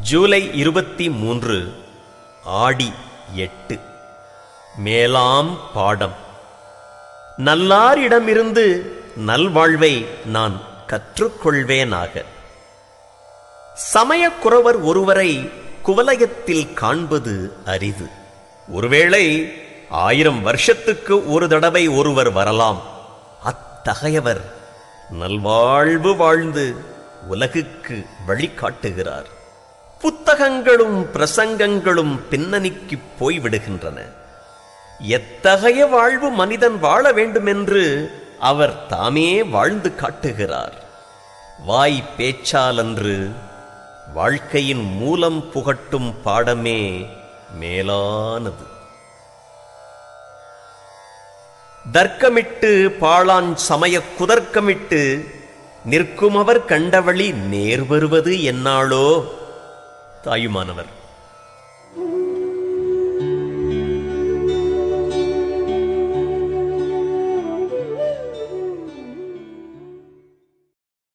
ஜூலை 23 ஆடி 8. மேலாம் பாடம். நல்லாரிடமிருந்து நல்வாழ்வை நான் கற்றுக்கொள்வேனாக. சமயக்குறவர் ஒருவரை குவலயத்தில் காண்பது அரிது. ஒருவேளை 1000 வருஷத்துக்கு ஒரு தடவை ஒருவர் வரலாம். அத்தகையவர் நல்வாழ்வு வாழ்ந்து உலகுக்கு வழிகாட்டுகிறார். புத்தகங்களும் பிரசங்கங்களும் பின்னணிக்கு போய்விடுகின்றன. எத்தகைய வாழ்வு மனிதன் வாழ வேண்டுமென்று அவர் தாமே வாழ்ந்து காட்டுகிறார். வாய் பேச்சாலன்று வாழ்க்கையின் மூலம் புகட்டும் பாடமே மேலானது. தர்க்கமிட்டு பாழான் சமய குதர்க்கமிட்டு நிற்குமவர் கண்டவழி நேர் வருவது என்னாளோ. தாயுமானவர்.